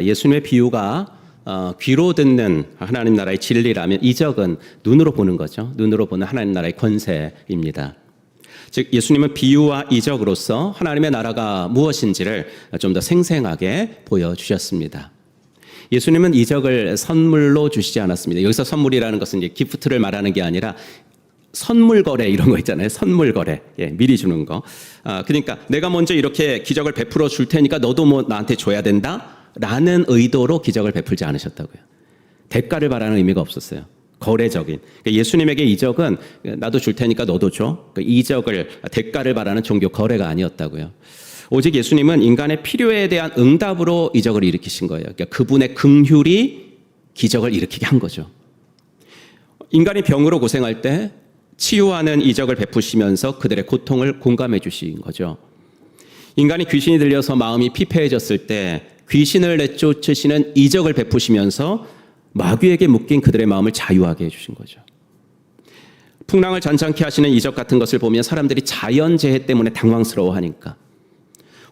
예수님의 비유가 귀로 듣는 하나님 나라의 진리라면 이적은 눈으로 보는 거죠. 눈으로 보는 하나님 나라의 권세입니다. 즉 예수님은 비유와 이적으로서 하나님의 나라가 무엇인지를 좀 더 생생하게 보여주셨습니다. 예수님은 이적을 선물로 주시지 않았습니다. 여기서 선물이라는 것은 이제 기프트를 말하는 게 아니라 선물 거래 이런 거 있잖아요. 선물 거래. 미리 주는 거. 그러니까 내가 먼저 이렇게 기적을 베풀어 줄 테니까 너도 뭐 나한테 줘야 된다 라는 의도로 기적을 베풀지 않으셨다고요. 대가를 바라는 의미가 없었어요. 거래적인. 그러니까 예수님에게 이적은 나도 줄 테니까 너도 줘. 이적을 대가를 바라는 종교 거래가 아니었다고요. 오직 예수님은 인간의 필요에 대한 응답으로 이적을 일으키신 거예요. 그러니까 그분의 긍휼이 기적을 일으키게 한 거죠. 인간이 병으로 고생할 때 치유하는 이적을 베푸시면서 그들의 고통을 공감해 주신 거죠. 인간이 귀신이 들려서 마음이 피폐해졌을 때 귀신을 내쫓으시는 이적을 베푸시면서 마귀에게 묶인 그들의 마음을 자유하게 해주신 거죠. 풍랑을 잔잔케 하시는 이적 같은 것을 보면 사람들이 자연재해 때문에 당황스러워하니까,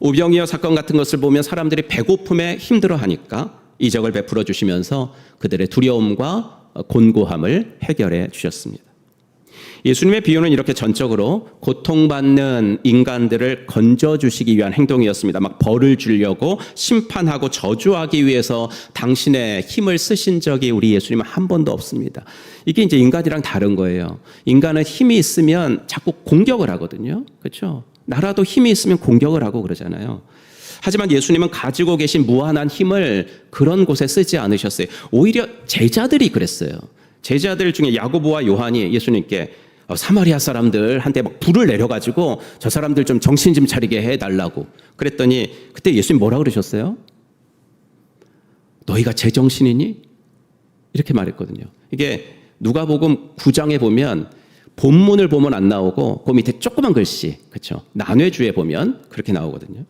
오병이어 사건 같은 것을 보면 사람들이 배고픔에 힘들어하니까 이적을 베풀어 주시면서 그들의 두려움과 곤고함을 해결해 주셨습니다. 예수님의 비유는 이렇게 전적으로 고통받는 인간들을 건져주시기 위한 행동이었습니다. 막 벌을 주려고 심판하고 저주하기 위해서 당신의 힘을 쓰신 적이 우리 예수님은 한 번도 없습니다. 이게 이제 인간이랑 다른 거예요. 인간은 힘이 있으면 자꾸 공격을 하거든요. 그렇죠? 나라도 힘이 있으면 공격을 하고 그러잖아요. 하지만 예수님은 가지고 계신 무한한 힘을 그런 곳에 쓰지 않으셨어요. 오히려 제자들이 그랬어요. 제자들 중에 야고보와 요한이 예수님께 사마리아 사람들한테 막 불을 내려가지고 저 사람들 좀 정신 좀 차리게 해달라고 그랬더니 그때 예수님 뭐라 그러셨어요? 너희가 제정신이니? 이렇게 말했거든요. 이게 누가복음 9장에 보면 본문을 보면 안 나오고 그 밑에 조그만 글씨, 그렇죠? 난회주에 보면 그렇게 나오거든요.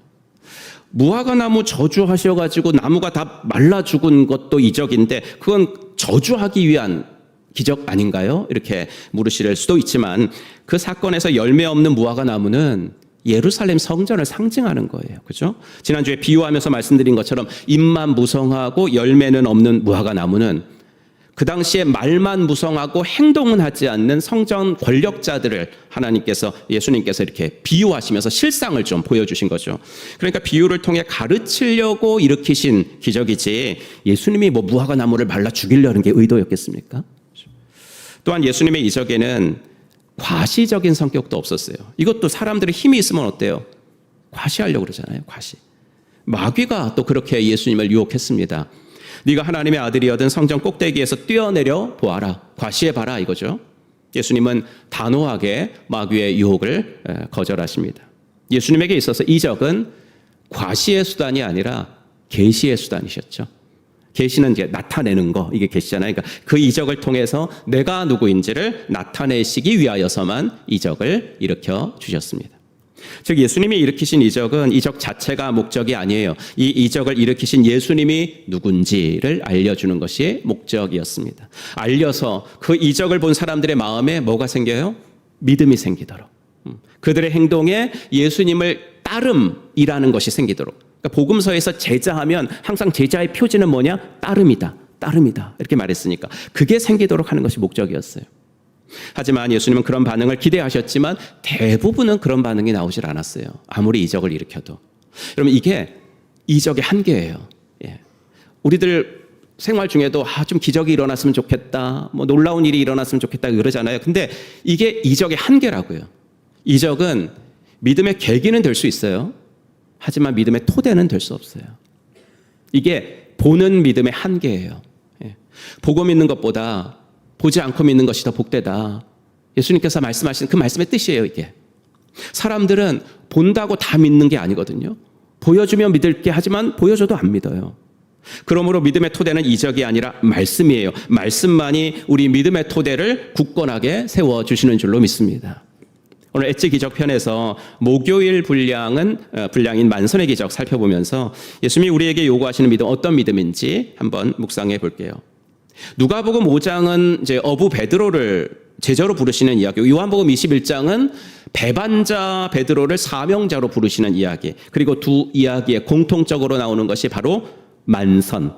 무화과 나무 저주하셔가지고 나무가 다 말라 죽은 것도 이적인데 그건 저주하기 위한 기적 아닌가요? 이렇게 물으실 수도 있지만 그 사건에서 열매 없는 무화과 나무는 예루살렘 성전을 상징하는 거예요. 그렇죠? 지난주에 비유하면서 말씀드린 것처럼 잎만 무성하고 열매는 없는 무화과 나무는 그 당시에 말만 무성하고 행동은 하지 않는 성전 권력자들을 하나님께서, 예수님께서 이렇게 비유하시면서 실상을 좀 보여주신 거죠. 그러니까 비유를 통해 가르치려고 일으키신 기적이지 예수님이 뭐 무화과 나무를 말라 죽이려는 게 의도였겠습니까? 또한 예수님의 이적에는 과시적인 성격도 없었어요. 이것도 사람들이 힘이 있으면 어때요? 과시하려고 그러잖아요. 과시. 마귀가 또 그렇게 예수님을 유혹했습니다. 네가 하나님의 아들이거든 성전 꼭대기에서 뛰어내려 보아라. 과시해봐라 이거죠. 예수님은 단호하게 마귀의 유혹을 거절하십니다. 예수님에게 있어서 이적은 과시의 수단이 아니라 계시의 수단이셨죠. 계시는 이제 나타내는 거, 이게 계시잖아요. 그러니까 그 이적을 통해서 내가 누구인지를 나타내시기 위하여서만 이적을 일으켜 주셨습니다. 즉 예수님이 일으키신 이적은 이적 자체가 목적이 아니에요. 이 이적을 일으키신 예수님이 누군지를 알려주는 것이 목적이었습니다. 알려서 그 이적을 본 사람들의 마음에 뭐가 생겨요? 믿음이 생기도록. 그들의 행동에 예수님을 따름이라는 것이 생기도록. 그러니까 복음서에서 제자하면 항상 제자의 표지는 뭐냐? 따름이다. 따름이다. 이렇게 말했으니까 그게 생기도록 하는 것이 목적이었어요. 하지만 예수님은 그런 반응을 기대하셨지만 대부분은 그런 반응이 나오질 않았어요. 아무리 이적을 일으켜도. 여러분 이게 이적의 한계예요. 우리들 생활 중에도 좀 기적이 일어났으면 좋겠다, 뭐 놀라운 일이 일어났으면 좋겠다 그러잖아요. 근데 이게 이적의 한계라고요. 이적은 믿음의 계기는 될 수 있어요. 하지만 믿음의 토대는 될 수 없어요. 이게 보는 믿음의 한계예요. 보고 믿는 것보다 보지 않고 믿는 것이 더 복되다. 예수님께서 말씀하신 그 말씀의 뜻이에요, 이게. 사람들은 본다고 다 믿는 게 아니거든요. 보여주면 믿을게 하지만 보여줘도 안 믿어요. 그러므로 믿음의 토대는 이적이 아니라 말씀이에요. 말씀만이 우리 믿음의 토대를 굳건하게 세워주시는 줄로 믿습니다. 오늘 엣지 기적 편에서 목요일 분량인 만선의 기적 살펴보면서 예수님이 우리에게 요구하시는 믿음 어떤 믿음인지 한번 묵상해 볼게요. 누가복음 5장은 이제 어부 베드로를 제자로 부르시는 이야기고 요한복음 21장은 배반자 베드로를 사명자로 부르시는 이야기. 그리고 두 이야기에 공통적으로 나오는 것이 바로 만선,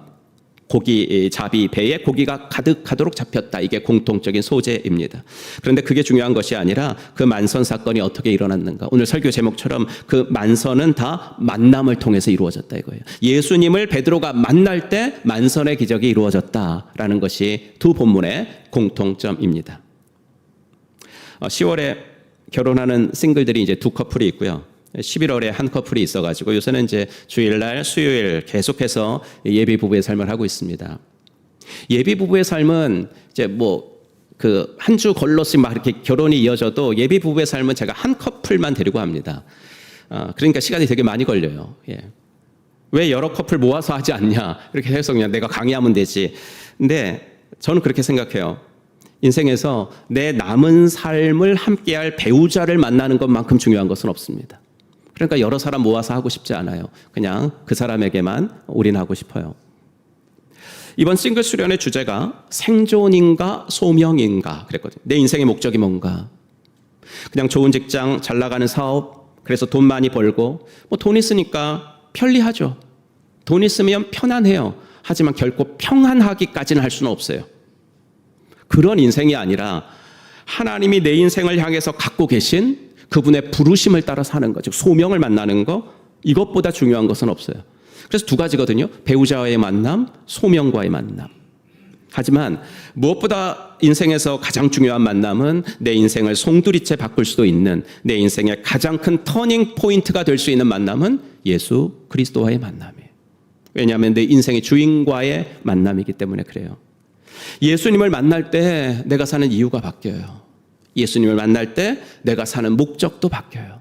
고기 잡이 배에 고기가 가득하도록 잡혔다. 이게 공통적인 소재입니다. 그런데 그게 중요한 것이 아니라 그 만선 사건이 어떻게 일어났는가. 오늘 설교 제목처럼 그 만선은 다 만남을 통해서 이루어졌다 이거예요. 예수님을 베드로가 만날 때 만선의 기적이 이루어졌다라는 것이 두 본문의 공통점입니다. 10월에 결혼하는 싱글들이 이제 두 커플이 있고요. 11월에 한 커플이 있어가지고 요새는 이제 주일날, 수요일 계속해서 예비 부부의 삶을 하고 있습니다. 예비 부부의 삶은 이제 뭐 그 한 주 걸러씩 막 이렇게 결혼이 이어져도 예비 부부의 삶은 제가 한 커플만 데리고 합니다. 그러니까 시간이 되게 많이 걸려요. 예. 왜 여러 커플 모아서 하지 않냐? 이렇게 해서 그냥 내가 강의하면 되지. 근데 저는 그렇게 생각해요. 인생에서 내 남은 삶을 함께할 배우자를 만나는 것만큼 중요한 것은 없습니다. 그러니까 여러 사람 모아서 하고 싶지 않아요. 그냥 그 사람에게만 올인하고 싶어요. 이번 싱글 수련의 주제가 생존인가 소명인가 그랬거든요. 내 인생의 목적이 뭔가. 그냥 좋은 직장, 잘 나가는 사업, 그래서 돈 많이 벌고 뭐 돈 있으니까 편리하죠. 돈 있으면 편안해요. 하지만 결코 평안하기까지는 할 수는 없어요. 그런 인생이 아니라 하나님이 내 인생을 향해서 갖고 계신 그분의 부르심을 따라 사는 거, 즉 소명을 만나는 거, 이것보다 중요한 것은 없어요. 그래서 두 가지거든요. 배우자와의 만남, 소명과의 만남. 하지만 무엇보다 인생에서 가장 중요한 만남은 내 인생을 송두리째 바꿀 수도 있는, 내 인생의 가장 큰 터닝 포인트가 될 수 있는 만남은 예수 그리스도와의 만남이에요. 왜냐하면 내 인생의 주인과의 만남이기 때문에 그래요. 예수님을 만날 때 내가 사는 이유가 바뀌어요. 예수님을 만날 때 내가 사는 목적도 바뀌어요.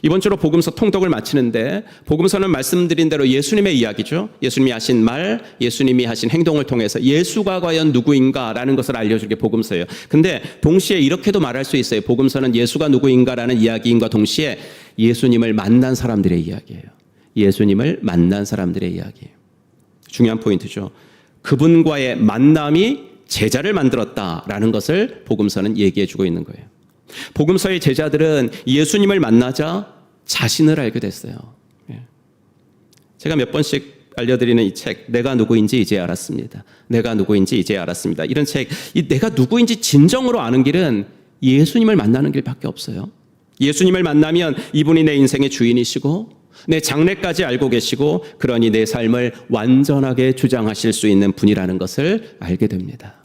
이번 주로 복음서 통독을 마치는데 복음서는 말씀드린 대로 예수님의 이야기죠. 예수님이 하신 말, 예수님이 하신 행동을 통해서 예수가 과연 누구인가라는 것을 알려주는 게 복음서예요. 근데 동시에 이렇게도 말할 수 있어요. 복음서는 예수가 누구인가라는 이야기인과 동시에 예수님을 만난 사람들의 이야기예요. 예수님을 만난 사람들의 이야기예요. 중요한 포인트죠. 그분과의 만남이 제자를 만들었다라는 것을 복음서는 얘기해 주고 있는 거예요. 복음서의 제자들은 예수님을 만나자 자신을 알게 됐어요. 제가 몇 번씩 알려드리는 이 책, 내가 누구인지 이제 알았습니다. 내가 누구인지 이제 알았습니다. 이런 책, 이 내가 누구인지 진정으로 아는 길은 예수님을 만나는 길밖에 없어요. 예수님을 만나면 이분이 내 인생의 주인이시고 내 장래까지 알고 계시고 그러니 내 삶을 완전하게 주장하실 수 있는 분이라는 것을 알게 됩니다.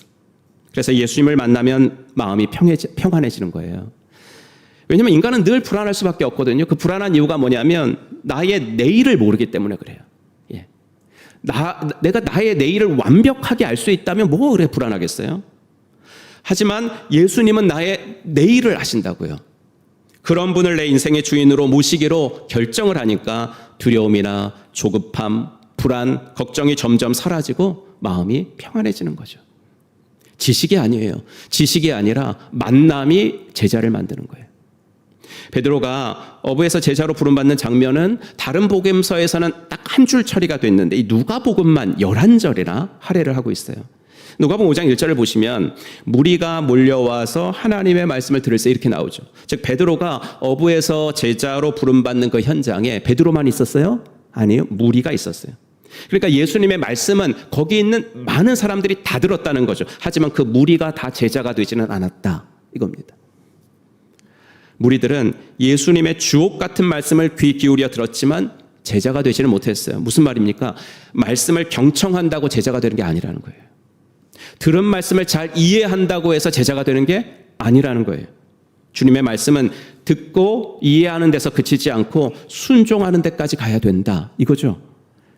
그래서 예수님을 만나면 마음이 평안해지는 거예요. 왜냐하면 인간은 늘 불안할 수밖에 없거든요. 그 불안한 이유가 뭐냐면 나의 내일을 모르기 때문에 그래요. 예. 내가 나의 내일을 완벽하게 알 수 있다면 뭐 그래 불안하겠어요? 하지만 예수님은 나의 내일을 아신다고요. 그런 분을 내 인생의 주인으로 모시기로 결정을 하니까 두려움이나 조급함, 불안, 걱정이 점점 사라지고 마음이 평안해지는 거죠. 지식이 아니에요. 지식이 아니라 만남이 제자를 만드는 거예요. 베드로가 어부에서 제자로 부름받는 장면은 다른 복음서에서는 딱 한 줄 처리가 됐는데 이 누가복음만 11절이나 할애를 하고 있어요. 누가복음 5장 1절을 보시면 무리가 몰려와서 하나님의 말씀을 들을세 이렇게 나오죠. 즉 베드로가 어부에서 제자로 부름받는 그 현장에 베드로만 있었어요? 아니요. 무리가 있었어요. 그러니까 예수님의 말씀은 거기 있는 많은 사람들이 다 들었다는 거죠. 하지만 그 무리가 다 제자가 되지는 않았다 이겁니다. 무리들은 예수님의 주옥 같은 말씀을 귀 기울여 들었지만 제자가 되지는 못했어요. 무슨 말입니까? 말씀을 경청한다고 제자가 되는 게 아니라는 거예요. 들은 말씀을 잘 이해한다고 해서 제자가 되는 게 아니라는 거예요. 주님의 말씀은 듣고 이해하는 데서 그치지 않고 순종하는 데까지 가야 된다 이거죠.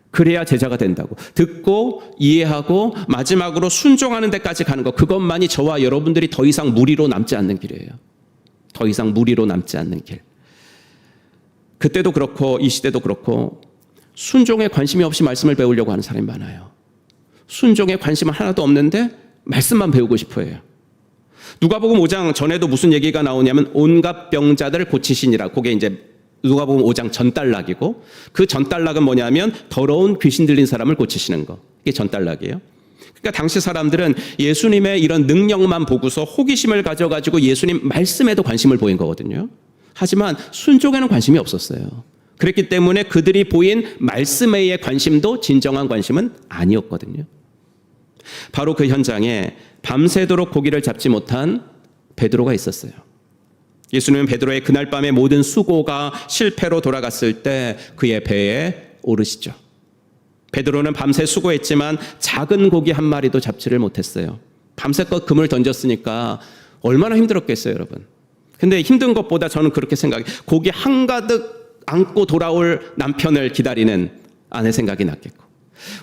그래야 제자가 된다고. 듣고 이해하고 마지막으로 순종하는 데까지 가는 것, 그것만이 저와 여러분들이 더 이상 무리로 남지 않는 길이에요. 더 이상 무리로 남지 않는 길. 그때도 그렇고 이 시대도 그렇고 순종에 관심이 없이 말씀을 배우려고 하는 사람이 많아요. 순종에 관심은 하나도 없는데 말씀만 배우고 싶어 해요. 누가복음 5장 전에도 무슨 얘기가 나오냐면 온갖 병자들을 고치시니라. 그게 이제 누가복음 5장 전달락이고 그 전달락은 뭐냐면 더러운 귀신 들린 사람을 고치시는 거. 이게 전달락이에요. 그러니까 당시 사람들은 예수님의 이런 능력만 보고서 호기심을 가져가지고 예수님 말씀에도 관심을 보인 거거든요. 하지만 순종에는 관심이 없었어요. 그랬기 때문에 그들이 보인 말씀 외의 관심도 진정한 관심은 아니었거든요. 바로 그 현장에 밤새도록 고기를 잡지 못한 베드로가 있었어요. 예수님은 베드로의 그날 밤의 모든 수고가 실패로 돌아갔을 때 그의 배에 오르시죠. 베드로는 밤새 수고했지만 작은 고기 한 마리도 잡지를 못했어요. 밤새껏 금을 던졌으니까 얼마나 힘들었겠어요, 여러분. 근데 힘든 것보다 저는 그렇게 생각해요. 고기 한가득 안고 돌아올 남편을 기다리는 아내 생각이 났겠고,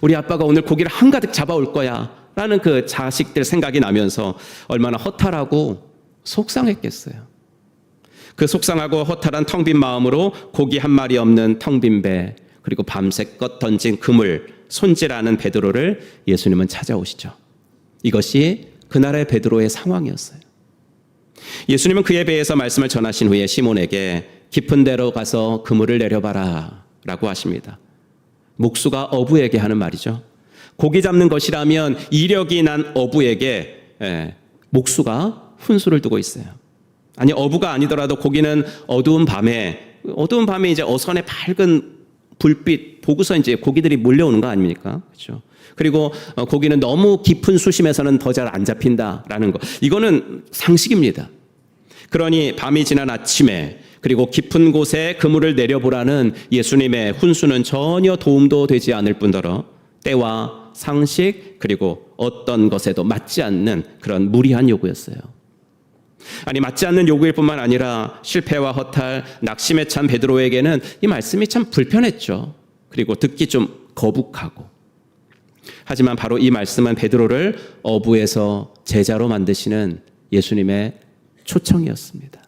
우리 아빠가 오늘 고기를 한가득 잡아올 거야 라는 그 자식들 생각이 나면서 얼마나 허탈하고 속상했겠어요. 그 속상하고 허탈한 텅 빈 마음으로 고기 한 마리 없는 텅 빈 배, 그리고 밤새껏 던진 금을 손질하는 베드로를 예수님은 찾아오시죠. 이것이 그날의 베드로의 상황이었어요. 예수님은 그의 배에서 말씀을 전하신 후에 시몬에게 깊은 데로 가서 그물을 내려봐라 라고 하십니다. 목수가 어부에게 하는 말이죠. 고기 잡는 것이라면 이력이 난 어부에게 목수가 훈수를 두고 있어요. 아니, 어부가 아니더라도 고기는 어두운 밤에 이제 어선의 밝은 불빛 보고서 이제 고기들이 몰려오는 거 아닙니까? 그렇죠. 그리고 고기는 너무 깊은 수심에서는 더 잘 안 잡힌다라는 거. 이거는 상식입니다. 그러니 밤이 지난 아침에 그리고 깊은 곳에 그물을 내려보라는 예수님의 훈수는 전혀 도움도 되지 않을 뿐더러 때와 상식 그리고 어떤 것에도 맞지 않는 그런 무리한 요구였어요. 아니, 맞지 않는 요구일 뿐만 아니라 실패와 허탈, 낙심에 찬 베드로에게는 이 말씀이 참 불편했죠. 그리고 듣기 좀 거북하고. 하지만 바로 이 말씀은 베드로를 어부에서 제자로 만드시는 예수님의 초청이었습니다.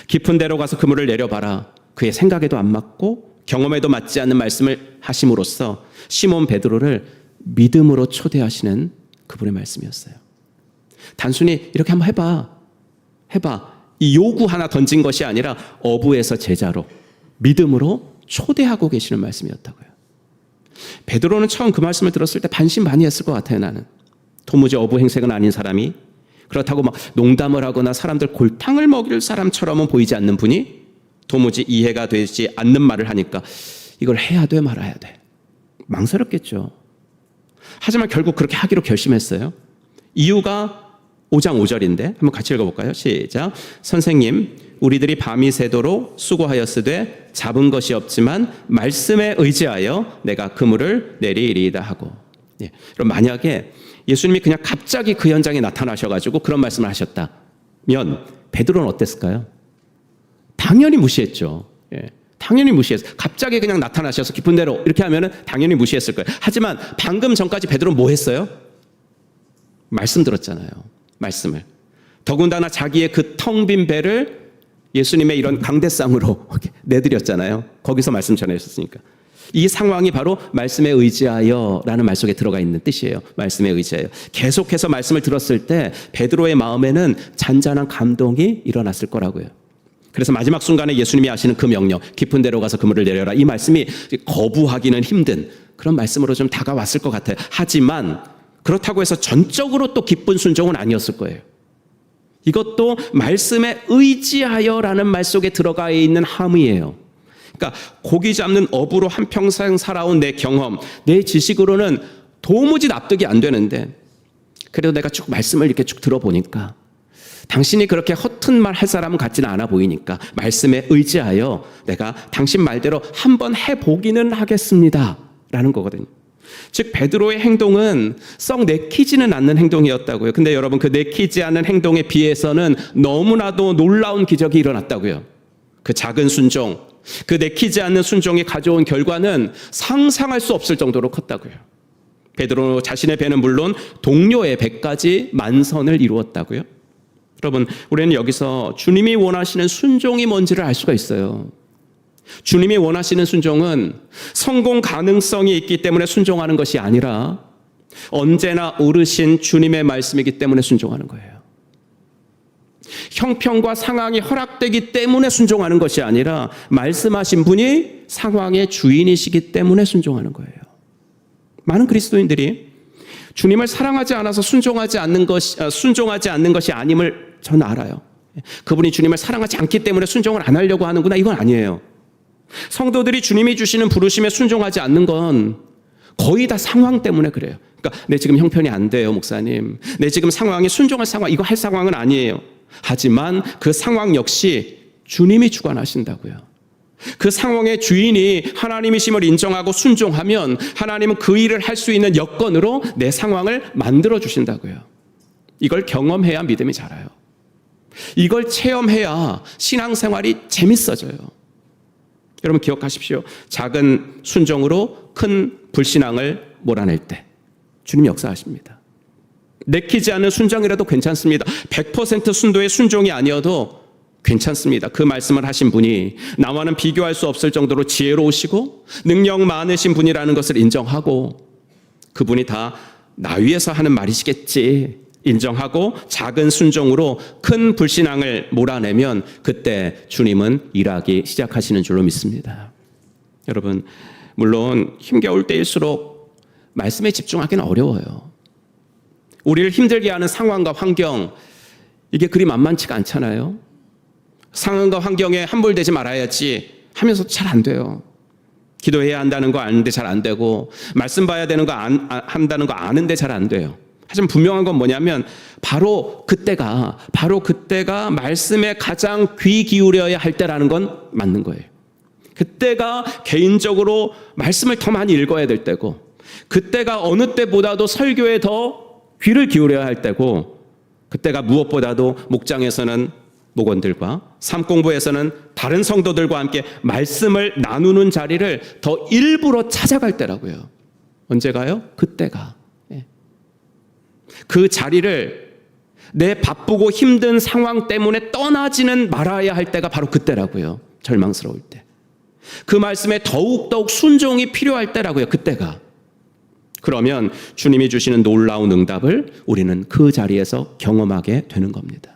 깊은 데로 가서 그물을 내려봐라. 그의 생각에도 안 맞고 경험에도 맞지 않는 말씀을 하심으로써 시몬 베드로를 믿음으로 초대하시는 그분의 말씀이었어요. 단순히 이렇게 한번 해봐. 이 요구 하나 던진 것이 아니라 어부에서 제자로 믿음으로 초대하고 계시는 말씀이었다고요. 베드로는 처음 그 말씀을 들었을 때 반신반의했을 것 같아요. 나는 도무지 어부 행색은 아닌 사람이 그렇다고 막 농담을 하거나 사람들 골탕을 먹일 사람처럼은 보이지 않는 분이 도무지 이해가 되지 않는 말을 하니까 이걸 해야 돼 말아야 돼 망설였겠죠. 하지만 결국 그렇게 하기로 결심했어요. 이유가 5장 5절인데 한번 같이 읽어볼까요? 시작. 선생님, 우리들이 밤이 새도록 수고하였으되 잡은 것이 없지만 말씀에 의지하여 내가 그물을 내리리이다 하고. 예. 그럼 만약에 예수님이 그냥 갑자기 그 현장에 나타나셔가지고 그런 말씀을 하셨다면 베드로는 어땠을까요? 당연히 무시했죠. 예. 당연히 무시했어요. 갑자기 그냥 나타나셔서 깊은 데로 이렇게 하면은 당연히 무시했을 거예요. 하지만 방금 전까지 베드로는 뭐 했어요? 말씀 들었잖아요. 말씀을. 더군다나 자기의 그 텅 빈 배를 예수님의 이런 강대상으로 내드렸잖아요. 거기서 말씀 전해주셨으니까. 이 상황이 바로 말씀에 의지하여 라는 말 속에 들어가 있는 뜻이에요. 말씀에 의지하여. 계속해서 말씀을 들었을 때 베드로의 마음에는 잔잔한 감동이 일어났을 거라고요. 그래서 마지막 순간에 예수님이 하시는 그 명령, 깊은 데로 가서 그물을 내려라. 이 말씀이 거부하기는 힘든 그런 말씀으로 좀 다가왔을 것 같아요. 하지만 그렇다고 해서 전적으로 또 기쁜 순종은 아니었을 거예요. 이것도 말씀에 의지하여라는 말 속에 들어가 있는 함의예요. 그러니까 고기 잡는 어부로 한평생 살아온 내 경험, 내 지식으로는 도무지 납득이 안 되는데 그래도 내가 쭉 말씀을 이렇게 쭉 들어보니까 당신이 그렇게 허튼 말 할 사람은 같지는 않아 보이니까 말씀에 의지하여 내가 당신 말대로 한번 해보기는 하겠습니다 라는 거거든요. 즉 베드로의 행동은 썩 내키지는 않는 행동이었다고요. 근데 여러분 그 내키지 않은 행동에 비해서는 너무나도 놀라운 기적이 일어났다고요. 그 작은 순종, 그 내키지 않는 순종이 가져온 결과는 상상할 수 없을 정도로 컸다고요. 베드로 자신의 배는 물론 동료의 배까지 만선을 이루었다고요. 여러분 우리는 여기서 주님이 원하시는 순종이 뭔지를 알 수가 있어요. 주님이 원하시는 순종은 성공 가능성이 있기 때문에 순종하는 것이 아니라 언제나 오르신 주님의 말씀이기 때문에 순종하는 거예요. 형편과 상황이 허락되기 때문에 순종하는 것이 아니라 말씀하신 분이 상황의 주인이시기 때문에 순종하는 거예요. 많은 그리스도인들이 주님을 사랑하지 않아서 순종하지 않는 것이 아님을 저는 알아요. 그분이 주님을 사랑하지 않기 때문에 순종을 안 하려고 하는구나, 이건 아니에요. 성도들이 주님이 주시는 부르심에 순종하지 않는 건 거의 다 상황 때문에 그래요. 그러니까 내 지금 형편이 안 돼요, 목사님. 내 지금 상황이 순종할 상황, 이거 할 상황은 아니에요. 하지만 그 상황 역시 주님이 주관하신다고요. 그 상황의 주인이 하나님이심을 인정하고 순종하면 하나님은 그 일을 할 수 있는 여건으로 내 상황을 만들어 주신다고요. 이걸 경험해야 믿음이 자라요. 이걸 체험해야 신앙생활이 재밌어져요. 여러분 기억하십시오. 작은 순종으로 큰 불신앙을 몰아낼 때 주님 역사하십니다. 내키지 않은 순종이라도 괜찮습니다. 100% 순도의 순종이 아니어도 괜찮습니다. 그 말씀을 하신 분이 나와는 비교할 수 없을 정도로 지혜로우시고 능력 많으신 분이라는 것을 인정하고 그분이 다 나 위해서 하는 말이시겠지 인정하고 작은 순종으로 큰 불신앙을 몰아내면 그때 주님은 일하기 시작하시는 줄로 믿습니다. 여러분 물론 힘겨울 때일수록 말씀에 집중하기는 어려워요. 우리를 힘들게 하는 상황과 환경 이게 그리 만만치가 않잖아요. 상황과 환경에 함몰되지 말아야지 하면서 잘 안 돼요. 기도해야 한다는 거 아는데 잘 안 되고 말씀 봐야 되는 거 한다는 거 아는데 잘 안 돼요. 하지만 분명한 건 뭐냐면 바로 그때가 말씀에 가장 귀 기울여야 할 때라는 건 맞는 거예요. 그때가 개인적으로 말씀을 더 많이 읽어야 될 때고 그때가 어느 때보다도 설교에 더 귀를 기울여야 할 때고 그때가 무엇보다도 목장에서는 목원들과 삶공부에서는 다른 성도들과 함께 말씀을 나누는 자리를 더 일부러 찾아갈 때라고요. 언제가요? 그때가. 그 자리를 내 바쁘고 힘든 상황 때문에 떠나지는 말아야 할 때가 바로 그때라고요. 절망스러울 때. 그 말씀에 더욱더욱 순종이 필요할 때라고요. 그때가. 그러면 주님이 주시는 놀라운 응답을 우리는 그 자리에서 경험하게 되는 겁니다.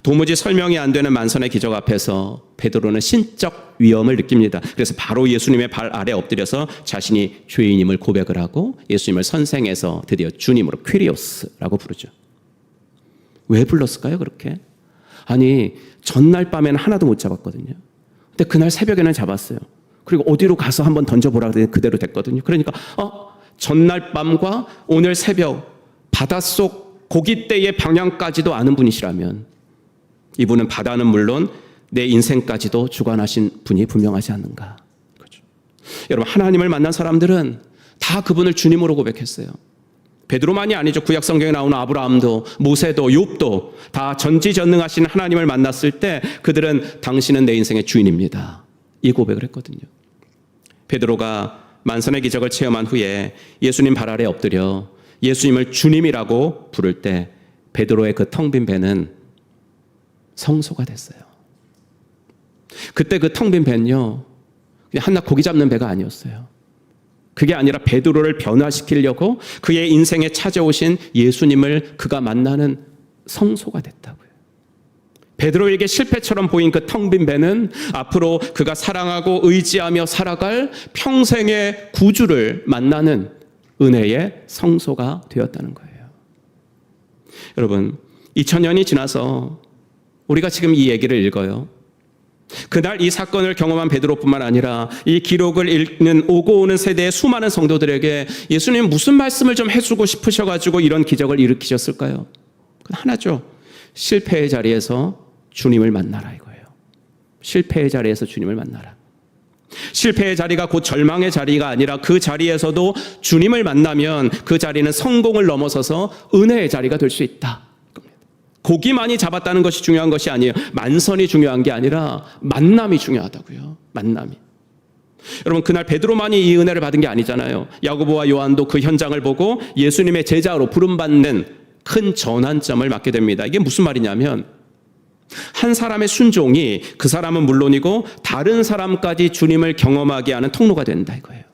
도무지 설명이 안 되는 만선의 기적 앞에서 베드로는 신적 위험을 느낍니다. 그래서 바로 예수님의 발 아래 엎드려서 자신이 죄인임을 고백을 하고 예수님을 선생해서 드디어 주님으로 퀴리오스라고 부르죠. 왜 불렀을까요 그렇게? 아니 전날 밤에는 하나도 못 잡았거든요. 근데 그날 새벽에는 잡았어요. 그리고 어디로 가서 한번 던져보라 그랬더니 그대로 됐거든요. 그러니까 전날 밤과 오늘 새벽 바닷속 고깃대의 방향까지도 아는 분이시라면 이분은 바다는 물론 내 인생까지도 주관하신 분이 분명하지 않는가. 그렇죠. 여러분 하나님을 만난 사람들은 다 그분을 주님으로 고백했어요. 베드로만이 아니죠. 구약 성경에 나오는 아브라함도 모세도 욥도 다 전지전능하신 하나님을 만났을 때 그들은 당신은 내 인생의 주인입니다. 이 고백을 했거든요. 베드로가 만선의 기적을 체험한 후에 예수님 발 아래 엎드려 예수님을 주님이라고 부를 때 베드로의 그 텅 빈 배는 성소가 됐어요. 그때 그 텅 빈 배는요 그냥 한낱 고기 잡는 배가 아니었어요. 그게 아니라 베드로를 변화시키려고 그의 인생에 찾아오신 예수님을 그가 만나는 성소가 됐다고요. 베드로에게 실패처럼 보인 그 텅 빈 배는 앞으로 그가 사랑하고 의지하며 살아갈 평생의 구주를 만나는 은혜의 성소가 되었다는 거예요. 여러분 2000년이 지나서 우리가 지금 이 얘기를 읽어요. 그날 이 사건을 경험한 베드로뿐만 아니라 이 기록을 읽는 오고 오는 세대의 수많은 성도들에게 예수님 무슨 말씀을 좀 해주고 싶으셔가지고 이런 기적을 일으키셨을까요? 그건 하나죠. 실패의 자리에서 주님을 만나라 이거예요. 실패의 자리에서 주님을 만나라. 실패의 자리가 곧 절망의 자리가 아니라 그 자리에서도 주님을 만나면 그 자리는 성공을 넘어서서 은혜의 자리가 될 수 있다. 고기만이 잡았다는 것이 중요한 것이 아니에요. 만선이 중요한 게 아니라 만남이 중요하다고요. 만남이. 여러분 그날 베드로만이 이 은혜를 받은 게 아니잖아요. 야고보와 요한도 그 현장을 보고 예수님의 제자로 부름받는 큰 전환점을 맞게 됩니다. 이게 무슨 말이냐면 한 사람의 순종이 그 사람은 물론이고 다른 사람까지 주님을 경험하게 하는 통로가 된다 이거예요.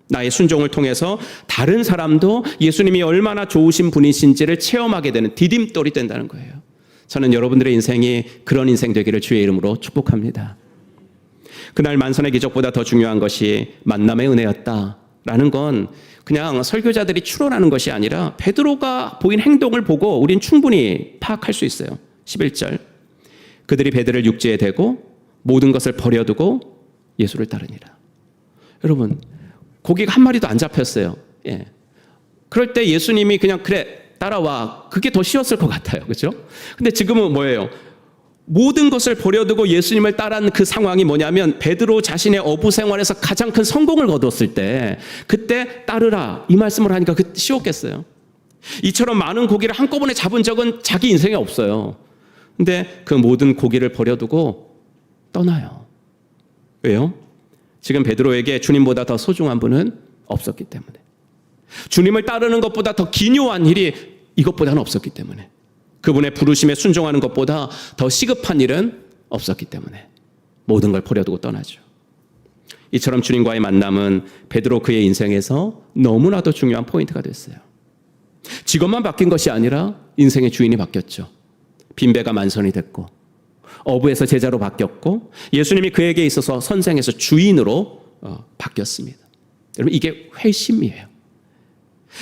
나의 순종을 통해서 다른 사람도 예수님이 얼마나 좋으신 분이신지를 체험하게 되는 디딤돌이 된다는 거예요. 저는 여러분들의 인생이 그런 인생 되기를 주의 이름으로 축복합니다. 그날 만선의 기적보다 더 중요한 것이 만남의 은혜였다라는 건 그냥 설교자들이 추론하는 것이 아니라 베드로가 보인 행동을 보고 우린 충분히 파악할 수 있어요. 11절 그들이 배들을 육지에 대고 모든 것을 버려두고 예수를 따르니라. 여러분, 고기가 한 마리도 안 잡혔어요. 예. 그럴 때 예수님이 그냥 그래 따라와, 그게 더 쉬웠을 것 같아요. 그렇죠? 근데 지금은 뭐예요? 모든 것을 버려두고 예수님을 따라한 그 상황이 뭐냐면 베드로 자신의 어부 생활에서 가장 큰 성공을 거뒀을 때 그때 따르라 이 말씀을 하니까 그 쉬웠겠어요? 이처럼 많은 고기를 한꺼번에 잡은 적은 자기 인생에 없어요. 근데 그 모든 고기를 버려두고 떠나요. 왜요? 지금 베드로에게 주님보다 더 소중한 분은 없었기 때문에, 주님을 따르는 것보다 더 기묘한 일이 이것보다는 없었기 때문에, 그분의 부르심에 순종하는 것보다 더 시급한 일은 없었기 때문에 모든 걸 버려두고 떠나죠. 이처럼 주님과의 만남은 베드로 그의 인생에서 너무나도 중요한 포인트가 됐어요. 직업만 바뀐 것이 아니라 인생의 주인이 바뀌었죠. 빈배가 만선이 됐고 어부에서 제자로 바뀌었고 예수님이 그에게 있어서 선생에서 주인으로 바뀌었습니다. 여러분, 이게 회심이에요.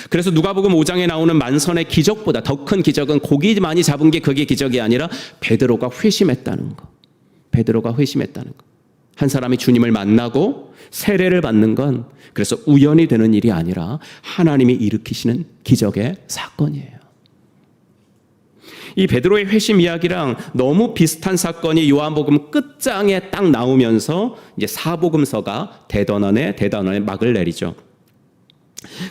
그래서 누가복음 5장에 나오는 만선의 기적보다 더 큰 기적은 고기 많이 잡은 게 그게 기적이 아니라 베드로가 회심했다는 거. 베드로가 회심했다는 거. 한 사람이 주님을 만나고 세례를 받는 건 그래서 우연이 되는 일이 아니라 하나님이 일으키시는 기적의 사건이에요. 이 베드로의 회심 이야기랑 너무 비슷한 사건이 요한복음 끝장에 딱 나오면서 이제 사복음서가 대단원의 막을 내리죠.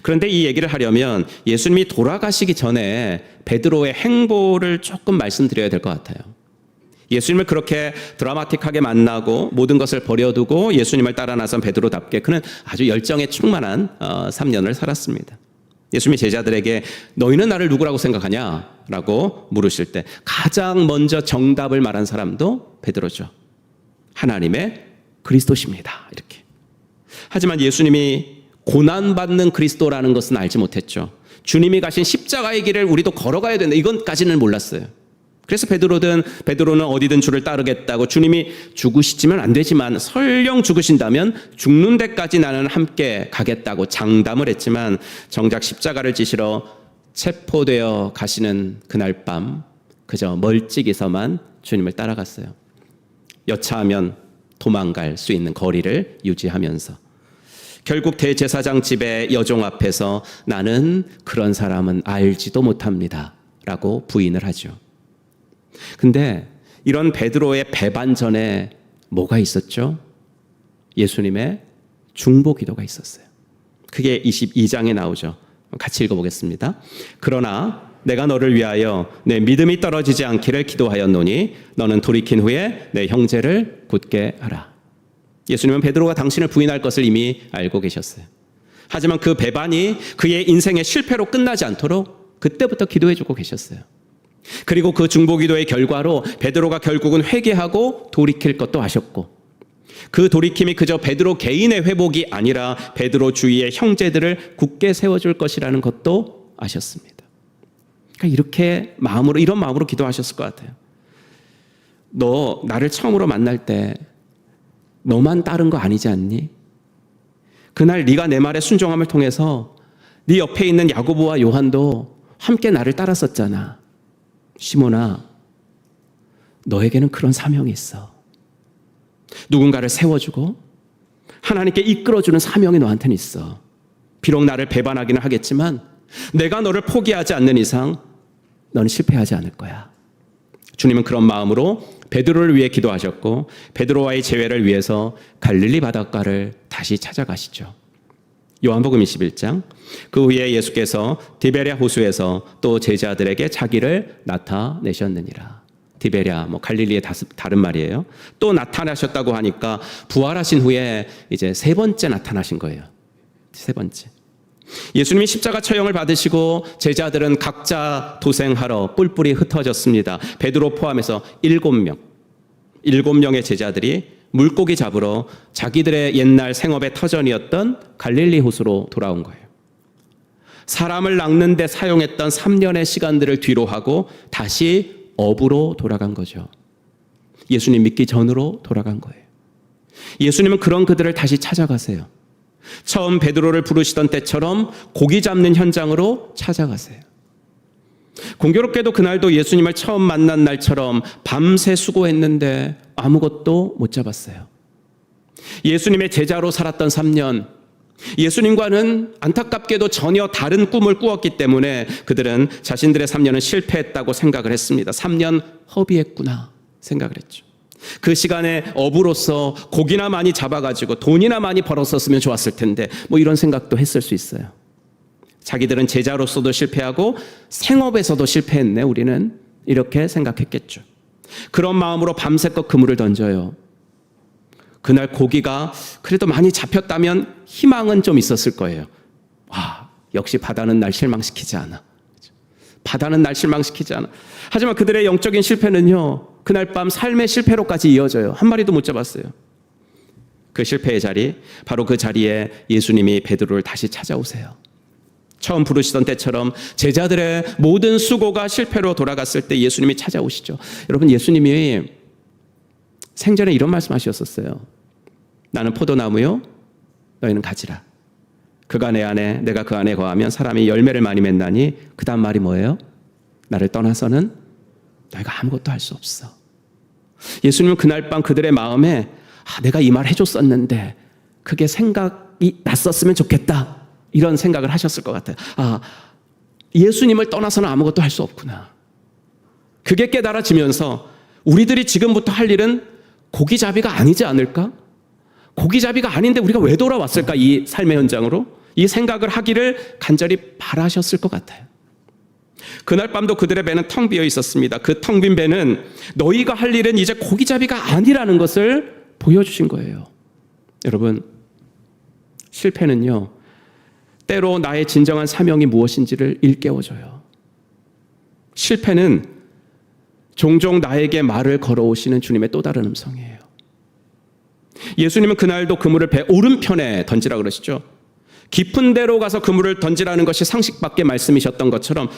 그런데 이 얘기를 하려면 예수님이 돌아가시기 전에 베드로의 행보를 조금 말씀드려야 될 것 같아요. 예수님을 그렇게 드라마틱하게 만나고 모든 것을 버려두고 예수님을 따라 나선 베드로답게 그는 아주 열정에 충만한 3년을 살았습니다. 예수님이 제자들에게 너희는 나를 누구라고 생각하냐? 라고 물으실 때 가장 먼저 정답을 말한 사람도 베드로죠. 하나님의 그리스도십니다. 이렇게. 하지만 예수님이 고난받는 그리스도라는 것은 알지 못했죠. 주님이 가신 십자가의 길을 우리도 걸어가야 된다. 이건까지는 몰랐어요. 그래서 베드로는 어디든 주를 따르겠다고, 주님이 죽으시지만 안 되지만 설령 죽으신다면 죽는 데까지 나는 함께 가겠다고 장담을 했지만 정작 십자가를 지시러 체포되어 가시는 그날 밤 그저 멀찍이서만 주님을 따라갔어요. 여차하면 도망갈 수 있는 거리를 유지하면서 결국 대제사장 집의 여종 앞에서 나는 그런 사람은 알지도 못합니다 라고 부인을 하죠. 근데 이런 베드로의 배반전에 뭐가 있었죠? 예수님의 중보 기도가 있었어요. 그게 22장에 나오죠. 같이 읽어보겠습니다. 그러나 내가 너를 위하여 내 믿음이 떨어지지 않기를 기도하였노니 너는 돌이킨 후에 내 형제를 굳게 하라. 예수님은 베드로가 당신을 부인할 것을 이미 알고 계셨어요. 하지만 그 배반이 그의 인생의 실패로 끝나지 않도록 그때부터 기도해주고 계셨어요. 그리고 그 중보기도의 결과로 베드로가 결국은 회개하고 돌이킬 것도 아셨고, 그 돌이킴이 그저 베드로 개인의 회복이 아니라 베드로 주위의 형제들을 굳게 세워줄 것이라는 것도 아셨습니다. 그러니까 이런 마음으로 기도하셨을 것 같아요. 너 나를 처음으로 만날 때 너만 따른 거 아니지 않니? 그날 네가 내 말에 순종함을 통해서 네 옆에 있는 야고보와 요한도 함께 나를 따랐었잖아. 시몬아, 너에게는 그런 사명이 있어. 누군가를 세워주고 하나님께 이끌어주는 사명이 너한테는 있어. 비록 나를 배반하기는 하겠지만 내가 너를 포기하지 않는 이상 너는 실패하지 않을 거야. 주님은 그런 마음으로 베드로를 위해 기도하셨고 베드로와의 재회를 위해서 갈릴리 바닷가를 다시 찾아가시죠. 요한복음 21장. 그 후에 예수께서 디베랴 호수에서 또 제자들에게 자기를 나타내셨느니라. 디베랴, 갈릴리의 다른 말이에요. 또 나타나셨다고 하니까 부활하신 후에 이제 세 번째 나타나신 거예요. 세 번째. 예수님이 십자가 처형을 받으시고 제자들은 각자 도생하러 뿔뿔이 흩어졌습니다. 베드로 포함해서 7명의 제자들이 물고기 잡으러 자기들의 옛날 생업의 터전이었던 갈릴리 호수로 돌아온 거예요. 사람을 낚는 데 사용했던 3년의 시간들을 뒤로 하고 다시 어부로 돌아간 거죠. 예수님 믿기 전으로 돌아간 거예요. 예수님은 그런 그들을 다시 찾아가세요. 처음 베드로를 부르시던 때처럼 고기 잡는 현장으로 찾아가세요. 공교롭게도 그날도 예수님을 처음 만난 날처럼 밤새 수고했는데 아무것도 못 잡았어요. 예수님의 제자로 살았던 3년, 예수님과는 안타깝게도 전혀 다른 꿈을 꾸었기 때문에 그들은 자신들의 3년은 실패했다고 생각을 했습니다. 3년 허비했구나 생각을 했죠. 그 시간에 어부로서 고기나 많이 잡아가지고 돈이나 많이 벌었었으면 좋았을 텐데 뭐 이런 생각도 했을 수 있어요. 자기들은 제자로서도 실패하고 생업에서도 실패했네 우리는, 이렇게 생각했겠죠. 그런 마음으로 밤새껏 그물을 던져요. 그날 고기가 그래도 많이 잡혔다면 희망은 좀 있었을 거예요. 와, 역시 바다는 날 실망시키지 않아. 바다는 날 실망시키지 않아. 하지만 그들의 영적인 실패는요, 그날 밤 삶의 실패로까지 이어져요. 한 마리도 못 잡았어요. 그 실패의 자리, 바로 그 자리에 예수님이 베드로를 다시 찾아오세요. 처음 부르시던 때처럼 제자들의 모든 수고가 실패로 돌아갔을 때 예수님이 찾아오시죠. 여러분, 예수님이 생전에 이런 말씀하셨었어요. 나는 포도나무요, 너희는 가지라. 그가 내 안에, 내가 그 안에 거하면 사람이 열매를 많이 맺나니, 그 다음 말이 뭐예요? 나를 떠나서는 너희가 아무것도 할 수 없어. 예수님은 그날 밤 그들의 마음에 내가 이 말 해줬었는데 그게 생각이 났었으면 좋겠다, 이런 생각을 하셨을 것 같아요. 예수님을 떠나서는 아무것도 할 수 없구나. 그게 깨달아지면서 우리들이 지금부터 할 일은 고기잡이가 아니지 않을까? 고기잡이가 아닌데 우리가 왜 돌아왔을까? 이 삶의 현장으로 이 생각을 하기를 간절히 바라셨을 것 같아요. 그날 밤도 그들의 배는 텅 비어 있었습니다. 그 텅 빈 배는 너희가 할 일은 이제 고기잡이가 아니라는 것을 보여주신 거예요. 여러분, 실패는요, 때로 나의 진정한 사명이 무엇인지를 일깨워줘요. 실패는 종종 나에게 말을 걸어오시는 주님의 또 다른 음성이에요. 예수님은 그날도 그물을 배 오른편에 던지라 그러시죠. 깊은 데로 가서 그물을 던지라는 것이 상식 밖의 말씀이셨던 것처럼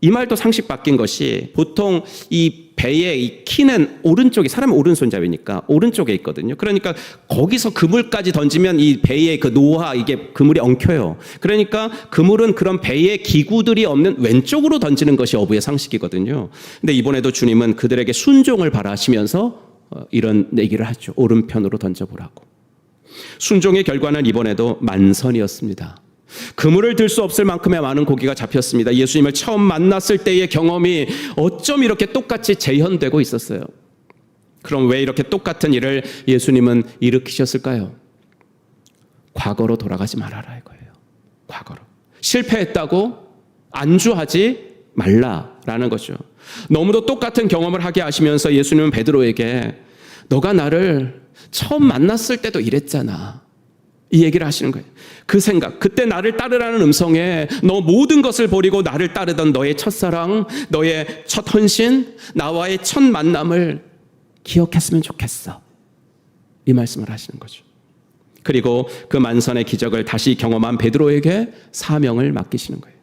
이 말도 상식 밖인 것이, 보통 이 배의 이 키는 오른쪽이, 사람의 오른손잡이니까 오른쪽에 있거든요. 그러니까 거기서 그물까지 던지면 이 배의 그 노화, 이게 그물이 엉켜요. 그러니까 그물은 그런 배의 기구들이 없는 왼쪽으로 던지는 것이 어부의 상식이거든요. 근데 이번에도 주님은 그들에게 순종을 바라시면서 이런 얘기를 하죠. 오른편으로 던져보라고. 순종의 결과는 이번에도 만선이었습니다. 그물을 들 수 없을 만큼의 많은 고기가 잡혔습니다. 예수님을 처음 만났을 때의 경험이 어쩜 이렇게 똑같이 재현되고 있었어요. 그럼 왜 이렇게 똑같은 일을 예수님은 일으키셨을까요? 과거로 돌아가지 말아라 이거예요. 과거로. 실패했다고 안주하지 말라라는 거죠. 너무도 똑같은 경험을 하게 하시면서 예수님은 베드로에게 너가 나를 처음 만났을 때도 이랬잖아, 이 얘기를 하시는 거예요. 그 생각, 그때 나를 따르라는 음성에 너 모든 것을 버리고 나를 따르던 너의 첫사랑, 너의 첫 헌신, 나와의 첫 만남을 기억했으면 좋겠어, 이 말씀을 하시는 거죠. 그리고 그 만선의 기적을 다시 경험한 베드로에게 사명을 맡기시는 거예요.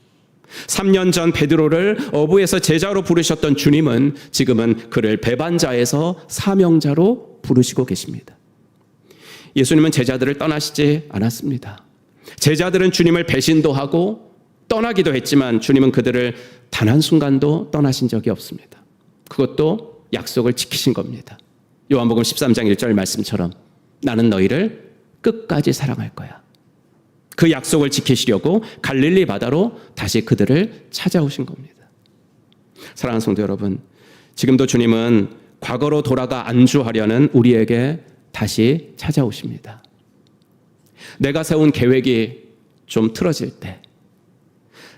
3년 전 베드로를 어부에서 제자로 부르셨던 주님은 지금은 그를 배반자에서 사명자로 부르시고 계십니다. 예수님은 제자들을 떠나시지 않았습니다. 제자들은 주님을 배신도 하고 떠나기도 했지만 주님은 그들을 단 한순간도 떠나신 적이 없습니다. 그것도 약속을 지키신 겁니다. 요한복음 13장 1절 말씀처럼 나는 너희를 끝까지 사랑할 거야. 그 약속을 지키시려고 갈릴리 바다로 다시 그들을 찾아오신 겁니다. 사랑하는 성도 여러분, 지금도 주님은 과거로 돌아가 안주하려는 우리에게 다시 찾아오십니다. 내가 세운 계획이 좀 틀어질 때,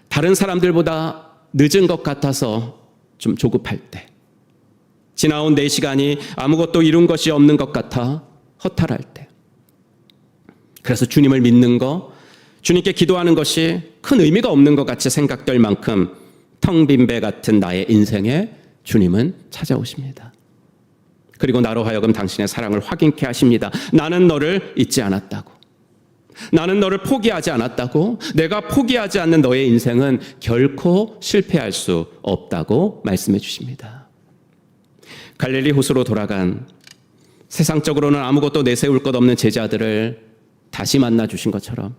다른 사람들보다 늦은 것 같아서 좀 조급할 때, 지나온 내 시간이 아무것도 이룬 것이 없는 것 같아 허탈할 때, 그래서 주님을 믿는 거, 주님께 기도하는 것이 큰 의미가 없는 것 같이 생각될 만큼 텅 빈 배 같은 나의 인생에 주님은 찾아오십니다. 그리고 나로 하여금 당신의 사랑을 확인케 하십니다. 나는 너를 잊지 않았다고. 나는 너를 포기하지 않았다고. 내가 포기하지 않는 너의 인생은 결코 실패할 수 없다고 말씀해 주십니다. 갈릴리 호수로 돌아간 세상적으로는 아무것도 내세울 것 없는 제자들을 다시 만나 주신 것처럼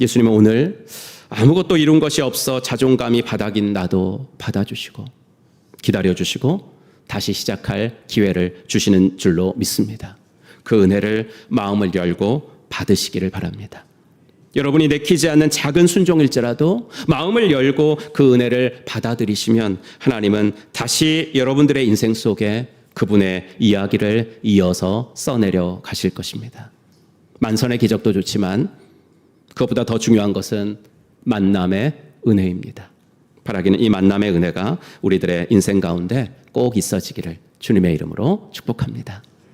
예수님은 오늘 아무것도 이룬 것이 없어 자존감이 바닥인 나도 받아주시고 기다려주시고 다시 시작할 기회를 주시는 줄로 믿습니다. 그 은혜를 마음을 열고 받으시기를 바랍니다. 여러분이 내키지 않는 작은 순종일지라도 마음을 열고 그 은혜를 받아들이시면 하나님은 다시 여러분들의 인생 속에 그분의 이야기를 이어서 써내려 가실 것입니다. 만선의 기적도 좋지만 그것보다 더 중요한 것은 만남의 은혜입니다. 바라기는 이 만남의 은혜가 우리들의 인생 가운데 꼭 있어지기를 주님의 이름으로 축복합니다.